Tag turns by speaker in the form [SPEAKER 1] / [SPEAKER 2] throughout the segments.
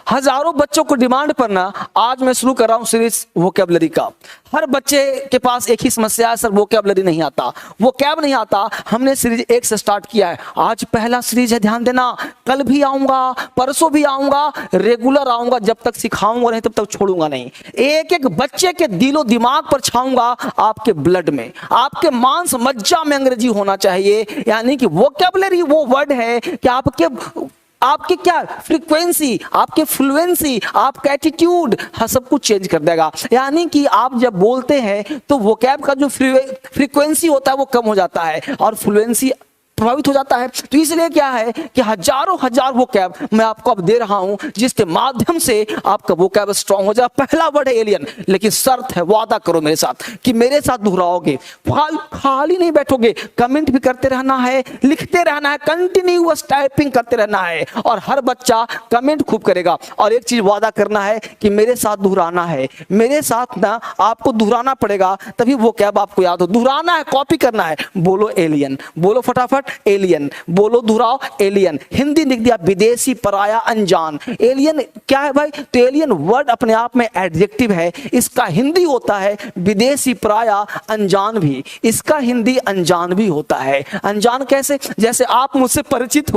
[SPEAKER 1] हजारों बच्चों को डिमांड पर ना आज मैं शुरू कर रहा हूं सीरीज वोकैबुलरी का। हर बच्चे के पास एक ही समस्या है, सर वोकैबुलरी नहीं आता, वोकैब नहीं आता। हमने सीरीज 1 से स्टार्ट किया है, आज पहला सीरीज है, ध्यान देना। कल भी आऊंगा, परसों भी आऊंगा, रेगुलर आऊंगा, जब तक सिखाऊंगा नहीं तब तक छोड़ूंगा नहीं। एक एक बच्चे के दिलो दिमाग पर छाऊंगा, आपके ब्लड में, आपके मांस मज्जा में अंग्रेजी होना चाहिए। यानी कि वोकैबुलरी वो वर्ड है कि आपके क्या फ्रीक्वेंसी, आपके फ्लुएंसी, आपका एटीट्यूड, हाँ, सब कुछ चेंज कर देगा। यानी कि आप जब बोलते हैं तो वोकैब का जो फ्रीक्वेंसी होता है वो कम हो जाता है और फ्लुएंसी प्रभावित हो जाता है। तो इसलिए क्या है कि हजारों हजार वोकैब मैं आपको अब दे रहा हूं, जिसके माध्यम से आपका वोकैब स्ट्रांग हो जाए। पहला वर्ड है एलियन, लेकिन शर्त है, वादा करो मेरे साथ कि मेरे साथ दोहराओगे, खाली नहीं बैठोगे, कमेंट भी करते रहना है, लिखते रहना है, कंटिन्यूअस टाइपिंग करते रहना है और हर बच्चा कमेंट खूब करेगा। और एक चीज वादा करना है कि मेरे साथ दोहराना है, मेरे साथ ना आपको दोहराना पड़ेगा, तभी वोकैब आपको याद हो। दोहराना है, कॉपी करना है। बोलो एलियन, बोलो फटाफट एलियन, बोलो दोहराओ एलियन। हिंदी लिख दिया विदेशी, पराया, अनजान। एलियन क्या है भाई? तो एलियन वर्ड अपने आप में एडजेक्टिव है, इसका हिंदी होता है विदेशी, पराया, अनजान भी। इसका हिंदी अनजान भी होता है। अनजान कैसे? जैसे आप मुझसे परिचित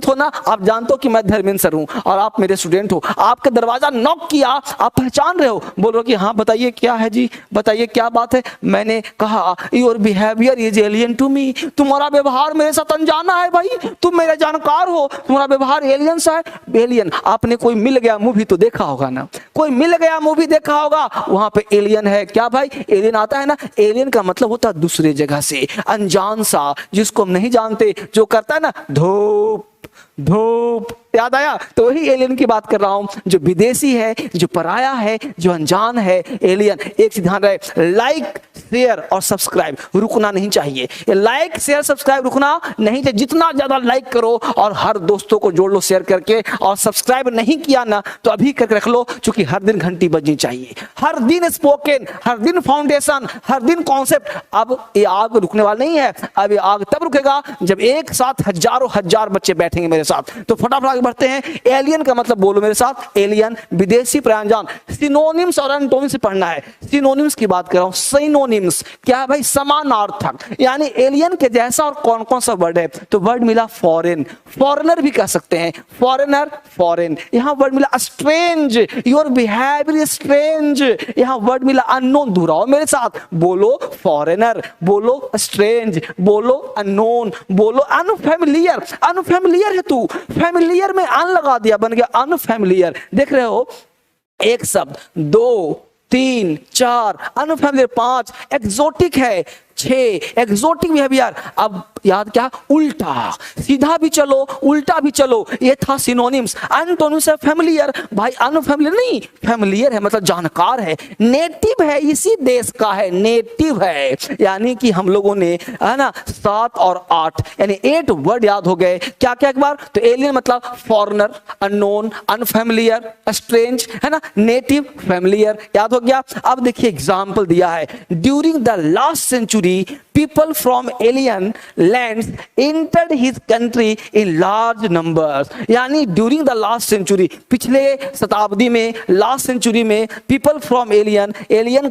[SPEAKER 1] हो ना, आप जानते हो कि मैं धर्मेंद्र सर हूं और आप मेरे स्टूडेंट हो। आपका दरवाजा नॉक किया, आप पहचान रहे हो, बोलो कि हाँ बताइए क्या है जी, बताइए क्या बात है। मैंने कहा your behaviour is alien to me, तुम्हारा व्यवहार मेरे साथ अनजाना है भाई, तुम मेरे जानकार हो, तुम्हारा व्यवहार एलियन सा है। एलियन, आपने कोई मिल गया मूवी तो देखा होगा ना, कोई मिल गया मूवी देखा होगा, वहां पे एलियन है। क्या भाई? एलियन आता है ना। एलियन का मतलब होता है दूसरे जगह से, अनजान सा, जिसको हम नहीं जानते, जो करता है ना धूप धूप, याद आया? तो वही एलियन की बात कर रहा हूं, जो विदेशी है, जो पराया है, जो अनजान है, एलियन। एक चीज ध्यान रहे, लाइक शेयर और सब्सक्राइब रुकना नहीं चाहिए। लाइक शेयर सब्सक्राइब रुकना नहीं चाहिए। जितना ज्यादा लाइक करो और हर दोस्तों को जोड़ लो शेयर करके, और सब्सक्राइब नहीं किया ना तो अभी करके रख लो, क्योंकि हर दिन घंटी बजनी चाहिए, हर दिन स्पोकन, हर दिन फाउंडेशन, हर दिन कॉन्सेप्ट। अब ये आग रुकने वाला नहीं है, अब ये आग तब रुकेगा जब एक साथ हजारों हजार बच्चे बैठेंगे मेरे साथ। तो फटाफट आगे बढ़ते हैं। एलियन का मतलब बोलो मेरे साथ, एलियन, विदेशी, परायाजान। सिनोनिम्स और एंटोनिम्स से पढ़ना है। सिनोनिम्स की बात कर रहा हूं। सिनोनिम्स क्या है भाई? समानार्थक, यानी एलियन के जैसा और कौन कौन सा वर्ड है? तो वर्ड मिला फॉरेन, फॉरेनर भी कह सकते हैं, फॉरेनर, फॉरेन। यहां वर्ड मिला strange, your behaviour is strange. यहां वर्ड मिला अननोन, दोहराओ मेरे साथ, बोलो फॉरेनर, बोलो स्ट्रेंज, बोलो अननोन, बोलो अनफैमिलियर। अनफैमिलियर है तू, फैमिलियर में अन लगा दिया, बन गया अनफैमिलियर। देख रहे हो, एक शब्द, 2 3 4, अनफैमिलियर 5, एक्सोटिक है 6, एक्सोटिक बिहेवियर। अब याद क्या? उल्टा, सीधा भी चलो, उल्टा भी चलो, ये था सिनोनिम्स। एंटोनिम्स है फैमिलियर, भाई अनफैमिलियर नहीं, फैमिलियर है मतलब जानकार है, नेटिव है, इसी देश का है, नेटिव है। यानी कि हम लोगों ने, है ना, 7 और 8 यानी 8 वर्ड याद हो गए। क्या क्या एक बार? तो एलियन मतलब फॉरेनर, अननोन, अनफैमिलियर, स्ट्रेंज, है ना, नेटिव, फैमिलियर, याद हो गया। अब देखिए एग्जाम्पल दिया है, during the last century people from alien lands entered his country in large numbers। यानी ड्यूरिंग द लास्ट सेंचुरी, पिछले शताब्दी में, लास्ट सेंचुरी में, people from alien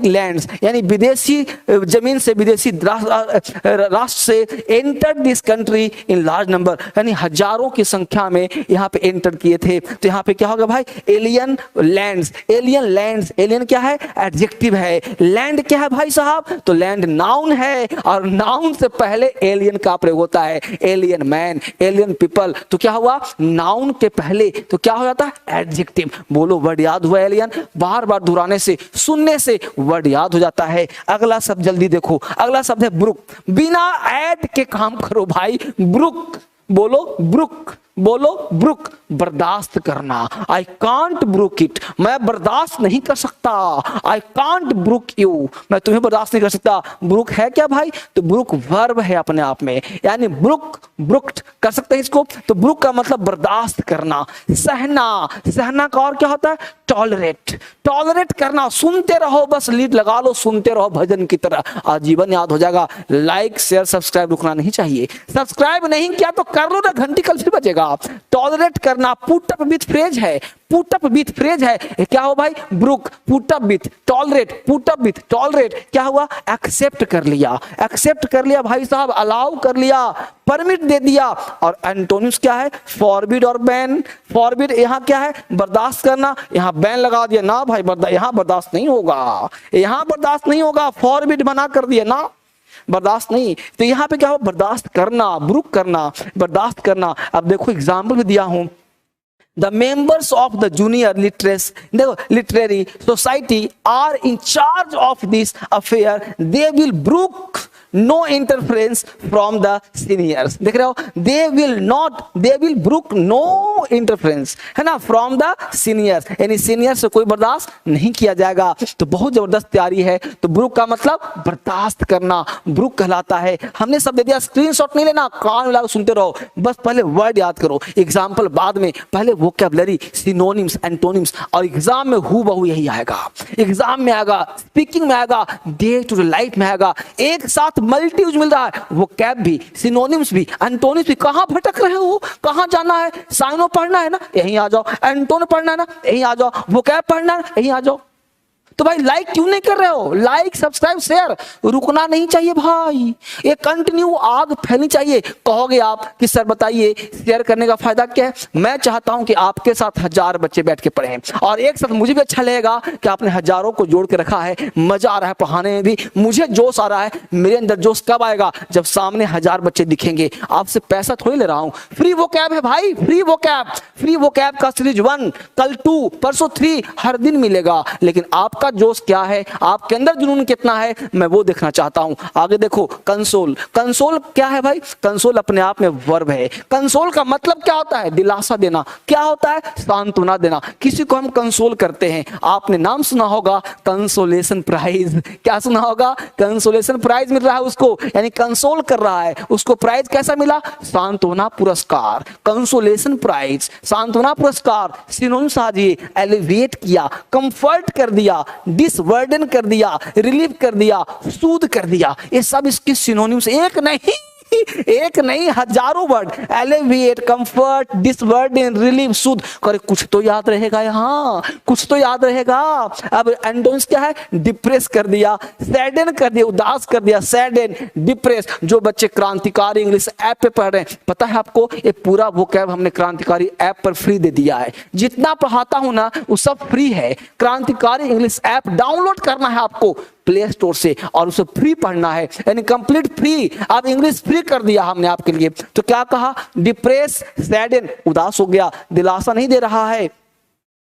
[SPEAKER 1] lands यानी विदेशी जमीन से, विदेशी राष्ट्र से, entered this country in large number यानी हजारों की संख्या में यहाँ पे एंटर किए थे। तो यहाँ पे क्या होगा भाई? Alien lands, alien lands, alien क्या है? एडजेक्टिव है। लैंड क्या है भाई साहब? तो लैंड नाउन है, और नाउन से पहले एलियन का प्रयोग होता है। एलियन मैन, एलियन पीपल, तो क्या हुआ? नाउन के पहले तो क्या हो जाता है? एडजेक्टिव। बोलो वर्ड याद हुआ? एलियन बार बार दोहराने से, सुनने से वर्ड याद हो जाता है। अगला शब्द जल्दी देखो, अगला शब्द है ब्रुक। बिना ऐड के काम करो भाई, ब्रुक, बोलो ब्रुक, बोलो ब्रुक, बर्दाश्त करना। आई कांट ब्रुक इट, मैं बर्दाश्त नहीं कर सकता। आई कांट ब्रुक यू, मैं तुम्हें बर्दाश्त नहीं कर सकता। ब्रुक है क्या भाई? तो ब्रुक वर्ब है अपने आप में, यानी ब्रुक, ब्रुक्ड कर सकते हैं इसको। तो ब्रुक का मतलब बर्दाश्त करना, सहना। सहना का और क्या होता है? टॉलरेट, टॉलरेट करना। सुनते रहो, बस लीड लगा लो, सुनते रहो भजन की तरह, आजीवन याद हो जाएगा। लाइक शेयर सब्सक्राइब रुकना नहीं चाहिए। सब्सक्राइब नहीं किया तो कर लो ना, घंटी कल फिर बजेगा। टॉलरेट करना, पुट अप विथ फ्रेज है, पुट अप विथ फ्रेज है, क्या हो भाई, brook, put up with, tolerate, put up with, tolerate, क्या हुआ, एक्सेप्ट कर लिया, एक्सेप्ट कर लिया भाई साहब, अलाउ कर लिया, परमिट दे दिया। और एंटोनिम्स क्या है, फॉरबिड और बैन। फॉरबिड यहाँ क्या है, बर्दाश्त करना, यहाँ बैन लगा दिया ना भाई, यहाँ बर्दाश्त नहीं होगा, यहाँ बर्दाश्त नहीं होगा, फॉरबिड मना कर दिया ना, बर्दाश्त नहीं। तो यहाँ पे क्या हो, बर्दाश्त करना, ब्रुक करना, बर्दाश्त करना। अब देखो एग्जाम्पल भी दिया हूं, the members of the junior literary society are in charge of this affair, they will brook no interference from the seniors. देख रहे हो, they will brook no interference, है ना, फ्रॉम द सीनियर्स, यानी सीनियर से कोई बर्दाश्त नहीं किया जाएगा। तो बहुत जबरदस्त तैयारी है। तो ब्रुक का मतलब बर्दाश्त करना, ब्रुक कहलाता है। हमने सब दे दिया, स्क्रीनशॉट नहीं लेना, कान मिला सुनते रहो, बस पहले वर्ड याद करो, एग्जाम्पल बाद में, पहले वोकैबुलरी, सिनोनिम्स, एंटोनिम्स, और एग्जाम में हूबहू यही आएगा, एग्जाम में आएगा, स्पीकिंग में आएगा, डे टू डे लाइफ में आएगा, एक साथ मल्टी यूज मिल रहा है, वो कैब भी, सिनोनिम्स भी, एंटोनिम्स भी। कहां भटक रहे हो, कहां जाना है, साइनो पढ़ना है ना, यहीं आ जाओ, एंटोन पढ़ना है ना, यहीं आ जाओ, वो कैब पढ़ना है, यहीं आ जाओ। तो भाई लाइक क्यों नहीं कर रहे हो, लाइक सब्सक्राइब शेयर, रुकना नहीं चाहिए भाई, ये कंटिन्यू आग फैलनी चाहिए। कहोगे आप कि सर बताइए शेयर करने का फायदा क्या है, मैं चाहता हूं कि आपके साथ 1000 बच्चे बैठ के पढ़ें, और एक साथ मुझे भी अच्छा लगेगा कि आपने हजारों को जोड़ के रखा है, मजा आ रहा है पढ़ाने में भी, मुझे जोश आ रहा है। मेरे अंदर जोश कब आएगा, जब सामने 1000 बच्चे दिखेंगे। आपसे पैसा थोड़ी ले रहा हूं, फ्री वो कैब है भाई, फ्री वो कैब, फ्री वो कैब का सीरीज 1, कल 2, परसों 3, हर दिन मिलेगा। लेकिन आपका जोश क्या है, आपके अंदर जुनून कितना है, मैं वो देखना चाहता हूं। आगे देखो, कंसोल, कंसोल क्या है भाई, कंसोल अपने आप में वर्ब है। कंसोल का मतलब क्या होता है, दिलासा देना, क्या होता है, सांत्वना देना। किसी को हम कंसोल करते हैं, आपने नाम सुना होगा कंसोलेशन प्राइज, क्या सुना होगा, कंसोलेशन प्राइज मिल रहा है उसको, यानी कंसोल कर रहा है, उसको प्राइज कैसा मिला, सांत्वना पुरस्कार, कंसोलेशन प्राइज, सांत्वना पुरस्कार। सिनोनिम्स आ जाइए, एलिवेट किया, कंफर्ट कर दिया, डिसबर्डन कर दिया, रिलीव कर दिया, सूद कर दिया, ये सब इसके सिनोनिम्स, एक नहीं हजारों वर्ड, एलिवेट, कंफर्ट, डिसबर्डन, रिलीव, सूद। करे कुछ तो याद रहेगा यहाँ, कुछ तो याद रहेगा। अब एंटोनिम्स क्या है, डिप्रेस कर दिया, सैडन कर दिया, उदास कर दिया, सैडन, डिप्रेस। जो बच्चे क्रांतिकारी इंग्लिश ऐप पे पढ़ रहे हैं, पता है आपको, ये पूरा वोकैब हमने क्रांतिकारी ऐप पर फ्री दे दिया है। जितना पढ़ाता हूं ना वो सब फ्री है। क्रांतिकारी इंग्लिश ऐप डाउनलोड करना है आपको प्ले स्टोर से, और उसे फ्री पढ़ना है, यानी कंप्लीट फ्री। अब इंग्लिश फ्री कर दिया हमने आपके लिए। तो क्या कहा, डिप्रेस, सैडन, उदास हो गया, दिलासा नहीं दे रहा है।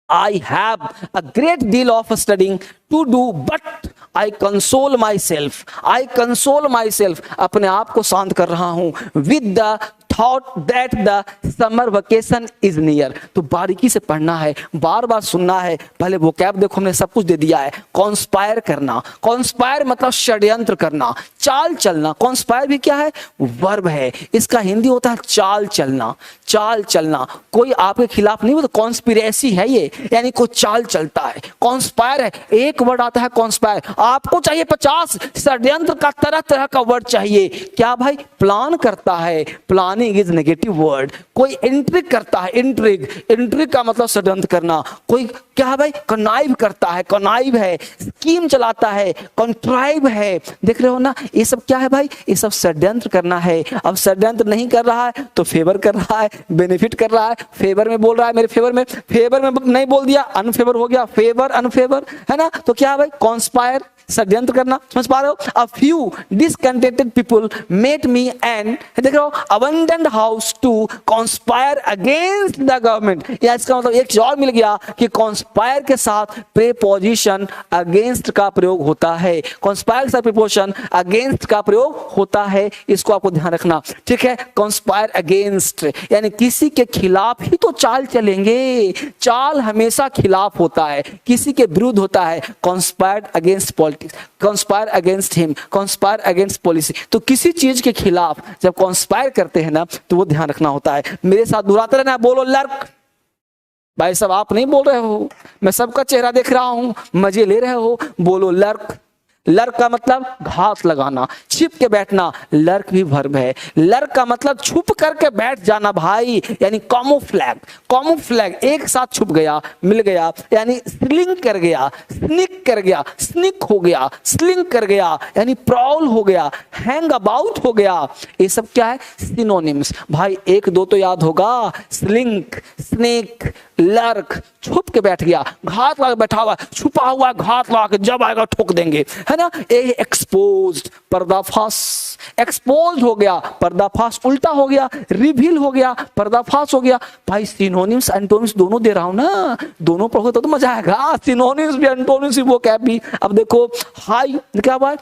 [SPEAKER 1] I have a great deal of studying to do, but I console myself. I console myself. अपने आप को शांत कर रहा हूं with the thought that the summer vacation is near. तो बारीकी से पढ़ना है, बार बार सुनना है। पहले वो कैब देखो, हमने सब कुछ दे दिया है। कॉन्स्पायर करना, कॉन्स्पायर मतलब षड्यंत्र करना, चाल चलना। कॉन्स्पायर भी क्या है, वर्ब है, इसका हिंदी होता है चाल चलना। चाल चलना, कोई आपके खिलाफ नहीं, वो तो कॉन्स्पिरेसी है ये, यानी कोई चाल चलता है। कॉन्स्पायर है, एक वर्ड आता है कॉन्स्पायर। आपको चाहिए 50 षड्यंत्र का, तरह तरह का वर्ड चाहिए। क्या भाई, प्लान करता है, प्लानिंग इज नेगेटिव वर्ड। कोई इंट्रिग करता है, इंट्रिग, इंट्रिग का मतलब षड्यंत्र करना। कोई क्या है भाई, कनाइव करता है, कनाइव है, स्कीम चलाता है, कंट्राइव है। देख रहे हो ना, ये सब क्या है भाई, ये सब षड्यंत्र करना है। अब षड्यंत्र नहीं कर रहा है तो फेवर कर रहा है, बेनिफिट कर रहा है। फेवर में बोल रहा है, मेरे फेवर में, फेवर में नहीं बोल दिया, अनफेवर हो गया, फेवर अनफेवर, है ना। तो क्या है भाई, कॉन्स्पायर, षड्यंत्र करना। समझ पा रहे हो। A few discontented people met me and देख रहे हो, abandoned house to conspire against the government। या इसका मतलब एक और मिल गया कि conspire के साथ preposition against का प्रयोग होता है। conspire के साथ preposition against का प्रयोग होता है, इसको आपको ध्यान रखना, ठीक है। conspire against यानी किसी के खिलाफ ही तो चाल चलेंगे। चाल हमेशा खिलाफ होता है, किसी के विरुद्ध होता है। conspired against politics, conspire against him, conspire against policy। तो किसी चीज के खिलाफ जब conspire करते हैं ना, तो वो ध्यान रखना होता है। मेरे साथ दोहराते रहना, बोलो लर्क। भाई साहब आप नहीं बोल रहे हो, मैं सबका चेहरा देख रहा हूं, मजे ले रहे हो, बोलो लर्क। लर्क का मतलब घात लगाना, छिप के बैठना, लर्क भी वर्ब है। लर्क का मतलब छुप करके बैठ जाना भाई, यानी कॉमोफ्लैग। कॉमोफ्लैग एक साथ छुप गया, मिल गया, यानी स्लिंक कर गया, स्निक कर गया, स्निक हो गया, स्लिंक कर गया, यानी प्रॉल हो गया, हैंग अबाउट हो गया। ये सब क्या है? सिनोनिम्स। भाई एक दो तो याद होगा, स्लिंक, स्नेक, लर्क, छुप के बैठ गया, घात लगा बैठा हुआ, छुपा हुआ घात लगा के जब आएगा ठोक देंगे, है ना। एक्सपोज्ड, पर्दाफाश, एक्सपोज हो गया, पर्दाफाश उल्टा हो गया, रिवील हो गया, पर्दाफाश हो गया। भाई सिनोनिम्स एंटोनिम्स दोनों दे रहा हूं ना, दोनों पढ़ोगे तो मजा आएगा, सिनोनिम्स भी एंटोनिम्स भी वो क्या भी। अब देखो हाई क्या बात,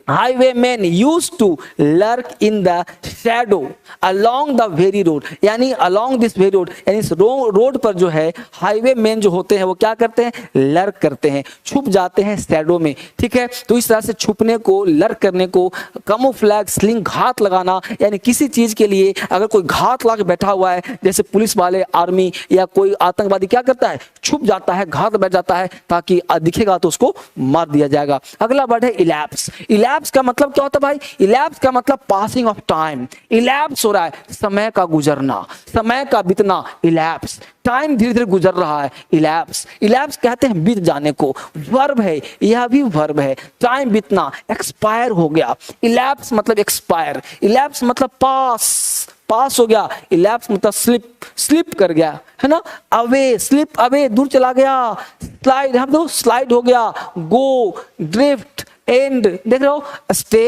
[SPEAKER 1] highwaymen used to lurk in the shadow along the very road, यानी along this very road, यानी इस रोड पर जो है हाईवे मैन जो होते हैं वो क्या करते हैं? लर्क करते हैं, छुप जाते हैं शैडो में, ठीक है। तो इस तरह से छुपने को, लर्क करने को, कैमोफ्लेज, स्लिंग, घात लगाना, यानी किसी चीज के लिए अगर कोई घात लगा के बैठा हुआ है, जैसे पुलिस वाले, आर्मी या कोई आतंकवादी क्या करता है? छुप जाता है, घात बैठ जाता है, ताकि दिखेगा तो उसको मार दिया जाएगा। अगला वर्ड है इलैप्स। इलैप्स का मतलब क्या होता है भाई? इलैप्स का मतलब पासिंग ऑफ टाइम, इलैप्स हो रहा है, समय का गुजरना, समय का बीतना, इलैप्स, टाइम धीरे धीरे गुजर रहा है, इलैप्स। इलैप्स कहते हैं बीत जाने को, वर्ब है, यह भी वर्ब है, टाइम बीतना, एक्सपायर हो गया, इलैप्स मतलब एक्सपायर, इलैप्स मतलब पास, पास हो गया, इलैप्स मतलब स्लिप, स्लिप कर गया, है ना। अवे, स्लिप अवे, दूर चला गया, स्लाइड, हम तो स्लाइड हो गया, गो, ड्रिफ्ट, एंड, देख रहे हो, स्टे,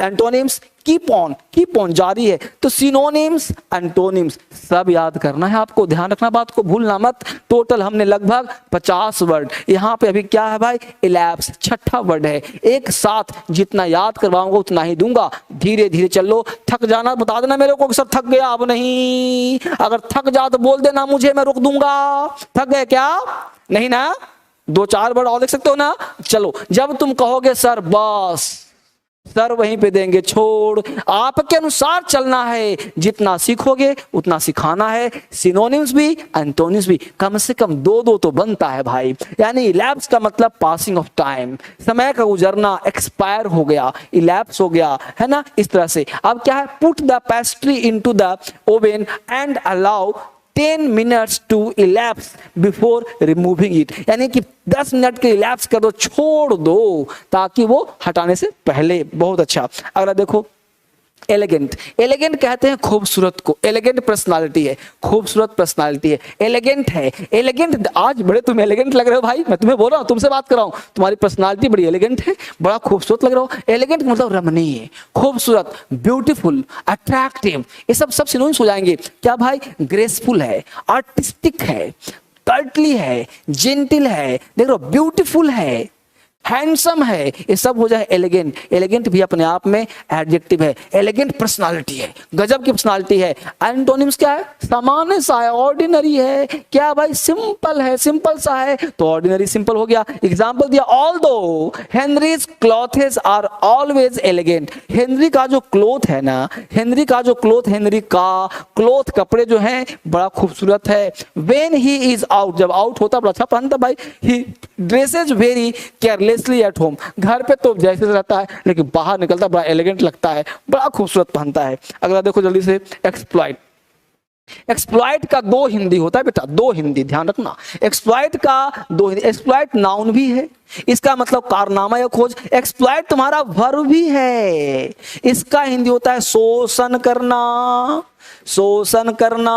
[SPEAKER 1] एंटोनिम्स, कीप ऑन जारी है। तो सिनोनिम्स, एंटोनिम्स सब याद करना है आपको, ध्यान रखना बात को, भूलना मत। टोटल हमने लगभग 50 वर्ड, यहाँ पे अभी क्या है भाई? इलैप्स, छठा वर्ड है। एक साथ जितना याद करवाऊंगा उतना ही दूंगा, धीरे धीरे चलो। थक जाना बता देना मेरे को, सर थक गया, अब नहीं, अगर थक जा तो बोल देना मुझे, मैं रोक दूंगा। थक गए क्या? नहीं ना? 2-4 वर्ड और देख सकते हो ना। चलो, जब तुम कहोगे सर बस, सर वहीं पे देंगे छोड़, आपके अनुसार चलना है, जितना सीखोगे उतना सिखाना है। सिनोनिम्स भी, एंटोनिम्स भी, कम से कम 2-2 तो बनता है भाई। यानी इलैप्स का मतलब पासिंग ऑफ टाइम, समय का गुजरना, एक्सपायर हो गया, इलैप्स हो गया, है ना, इस तरह से। अब क्या है? Put the pastry into the oven and allow 10 minutes to elapse before removing it, यानी कि 10 मिनट के इलैप्स कर दो, छोड़ दो, ताकि वो हटाने से पहले। बहुत अच्छा। अगला देखो, एलिगेंट। एलिगेंट कहते हैं खूबसूरत को, एलिगेंट पर्सनालिटी है, खूबसूरत पर्सनालिटी है, एलिगेंट है। एलिगेंट, आज बड़े तुम एलिगेंट लग रहे हो भाई, मैं तुम्हें बोल रहा हूँ, तुमसे बात कर रहा हूँ, तुम्हारी पर्सनालिटी बड़ी एलिगेंट है, बड़ा खूबसूरत लग रहा हो। एलिगेंट मतलब रमणीय, खूबसूरत, ब्यूटीफुल, अट्रैक्टिव, ये सब सिनोनिम्स हो जाएंगे। क्या भाई? ग्रेसफुल है, आर्टिस्टिक है, कर्टली है, जेंटिल है, देख लो, ब्यूटीफुल है, हैंडसम है, ये सब हो जाए एलिगेंट। एलिगेंट भी अपने आप में एडजेक्टिव है, एलिगेंट पर्सनालिटी है, गजब की पर्सनालिटी है। एंटोनिम्स क्या है? सामान्य सा है, ऑर्डिनरी है। क्या भाई? सिंपल है, सिंपल सा है, तो ऑर्डिनरी सिंपल हो गया। एग्जांपल दिया, although Henry's clothes are always elegant. Henry का जो क्लोथ है ना, हेनरी का जो क्लोथ, हेनरी का क्लोथ, कपड़े जो हैं बड़ा खूबसूरत है। व्हेन ही इज आउट, जब आउट होता बड़ा अच्छा पहनता भाई। He dresses very carelessly at home, घर पे तो जैसे रहता है, लेकिन बाहर निकलता बड़ा एलिगेंट लगता है, बड़ा खूबसूरत पहनता है। अगला देखो जल्दी से, एक्सप्लॉइट। एक्सप्लॉइट का 2 हिंदी होता है बेटा, 2 हिंदी, ध्यान रखना। एक्सप्लॉइट का 2 हिंदी, एक्सप्लॉइट नाउन भी है, इसका मतलब कारनामा या खोज। एक्सप्लॉइट तुम्हारा वर्ब भी है, इसका हिंदी होता है शोषण करना, शोषण करना।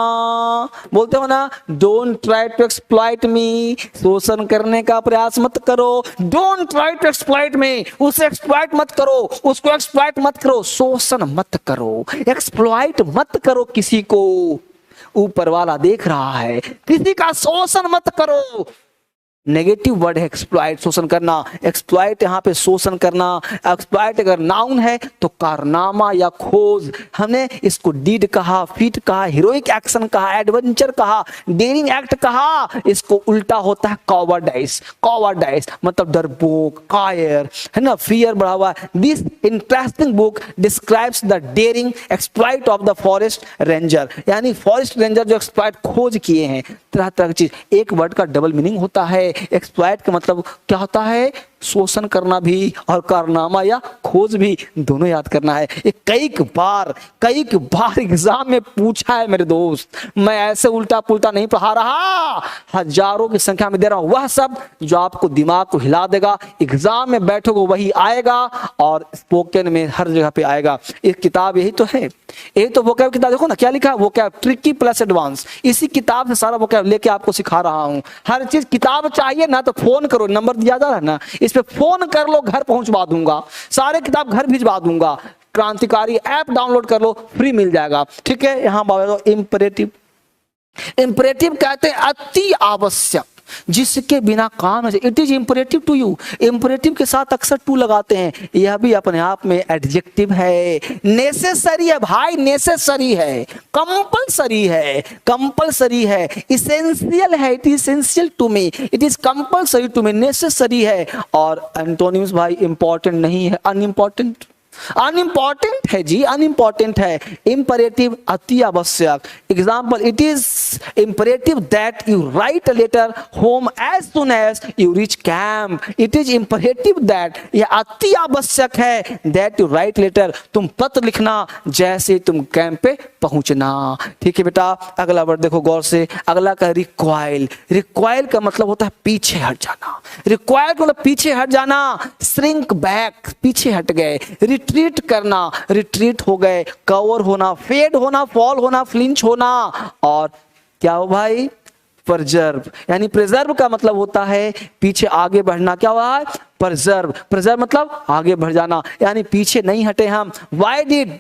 [SPEAKER 1] बोलते हो ना, डोंट ट्राई टू एक्सप्लॉइट मी, शोषण करने का प्रयास मत करो। डोंट ट्राई टू एक्सप्लॉइट मी, उसे एक्सप्लॉइट मत करो, उसको एक्सप्लॉइट मत करो, शोषण मत करो, एक्सप्लॉइट मत करो किसी को। ऊपर वाला देख रहा है, किसी का शोषण मत करो। नेगेटिव वर्ड है एक्सप्लॉइट, शोषण करना। एक्सप्लॉइट यहाँ पे शोषण करना। एक्सप्लॉइट अगर नाउन है तो कारनामा या खोज। हमने इसको डीड कहा, फीट कहा, हीरोइक एक्शन कहा, एडवेंचर कहा, डेयरिंग एक्ट कहा। इसको उल्टा होता है कॉवर्डाइस। कॉवर्डाइस मतलब डरपोक, कायर, है ना, फियर बढ़ा हुआ। This interesting book describes the daring exploit of the forest ranger, यानी फॉरेस्ट रेंजर जो एक्सप्लॉइट खोज किए हैं तरह तरह की चीज। एक वर्ड का डबल मीनिंग होता है। एक्सप्लॉइट का मतलब क्या होता है? शोषण करना भी और कारनामा या खोज भी दोनों याद करना है। ये कई बार एग्जाम में पूछा है मेरे दोस्त। मैं ऐसे उल्टा पुल्टा नहीं पढ़ा रहा, हजारों की संख्या में दे रहा हूं वह सब जो आपको दिमाग को हिला देगा। एग्जाम में बैठोगे वही आएगा और स्पोकन में हर जगह पे आएगा। एक किताब यही तो है, यही तो वोकैब किताब। देखो ना क्या लिखा है, वोकैब ट्रिकी प्लस एडवांस। इसी किताब से सारा वोकैब लेके आपको सिखा रहा हूं। हर चीज किताब चाहिए ना तो फोन करो, नंबर दिया जा रहा है ना, इस पे फोन कर लो, घर पहुंचवा दूंगा, सारे किताब घर भिजवा दूंगा। क्रांतिकारी ऐप डाउनलोड कर लो, फ्री मिल जाएगा। ठीक है, यहां बात इंपरेटिव। इंपरेटिव कहते हैं अति आवश्यक, जिसके बिना काम है। It is imperative to you. Imperative के साथ अक्सर टू लगाते हैं, यह भी अपने आप में एडजेक्टिव है। नेसेसरी है भाई, नेसेसरी है, कंपलसरी है, कंपलसरी है, इसेंशियल है, it is essential to me, it is compulsory to me, necessary है। और एंटोनिम्स भाई इंपॉर्टेंट नहीं है, अनइंपॉर्टेंट। अनइंपॉर्टेंट है जी, अनइंपॉर्टेंट है। इंपरेटिव अति आवश्यक। Example, it is imperative that you write a letter home as soon as you reach camp. It is imperative that, यह अति आवश्यक है, दैट यू राइट लेटर, तुम पत्र लिखना जैसे तुम कैंप पे पहुंचना। ठीक है बेटा, अगला वर्ड देखो गौर से। अगला का रिक्वाइल। रिक्वाइल का मतलब होता है पीछे हट जाना। रिक्वाइल का मतलब पीछे हट जाना। श्रिंक बैक, पीछे हट गए। रिट्रीट करना, रिट्रीट हो गए। कवर होना, फेड होना, फॉल होना, फ्लिंच होना। और क्या हो भाई, प्रिजर्व। यानी प्रिजर्व का मतलब होता है पीछे आगे बढ़ना। क्या हुआ है, प्रिजर्व। प्रिजर्व मतलब आगे बढ़ जाना, यानी पीछे नहीं हटे हम। Why did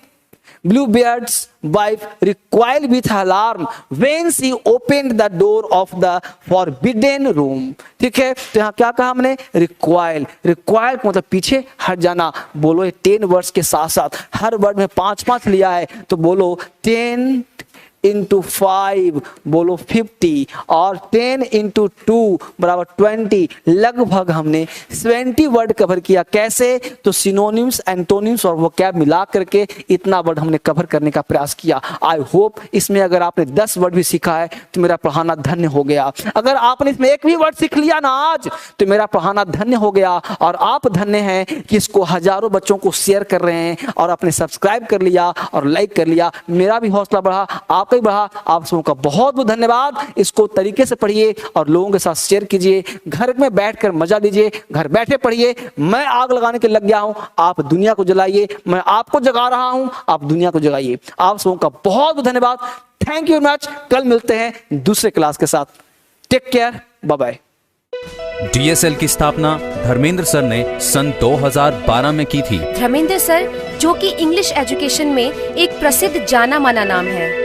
[SPEAKER 1] Bluebeard's wife recoil with alarm when she opened the door of the forbidden room? ठीक है, तो यहाँ क्या कहा हमने, रिक्वाइल। रिक्वाइल मतलब पीछे हट जाना। बोलो ये 10 वर्ड्स के साथ साथ हर वर्ड में 5-5 लिया है, तो बोलो 10 into 5 बोलो 50 और 10 into 2 बराबर 20। लगभग हमने 70 वर्ड कवर किया। कैसे, तो सिनोनिम्स, एंटोनिम्स और वोकैब मिला करके इतना वर्ड हमने कवर करने का प्रयास किया। आई होप इसमें अगर आपने 10 वर्ड भी सीखा है तो मेरा पढ़ाना धन्य हो गया। अगर आपने इसमें एक भी वर्ड सीख लिया ना आज, तो मेरा पढ़ाना धन्य हो गया। और आप धन्य हैं कि इसको हजारों बच्चों को शेयर कर रहे हैं और आपने सब्सक्राइब कर लिया और लाइक कर लिया। मेरा भी हौसला बढ़ा, आप ही बढ़ा। आप सबों का बहुत बहुत धन्यवाद। इसको तरीके से पढ़िए और लोगों के साथ शेयर कीजिए। घर में बैठकर मजा लीजिए, घर बैठे पढ़िए। मैं आग लगाने के लग गया हूं, आप दुनिया को जलाइए। मैं आपको जगा रहा हूं, आप दुनिया को जगाइए। आप सबों का बहुत बहुत धन्यवाद। Thank you very much. कल मिलते हैं दूसरे क्लास के साथ। Take care, bye bye.
[SPEAKER 2] DSL की स्थापना धर्मेंद्र सर ने सन 2012 में की थी।
[SPEAKER 3] धर्मेंद्र सर जो कि इंग्लिश एजुकेशन में एक प्रसिद्ध जाना माना नाम है।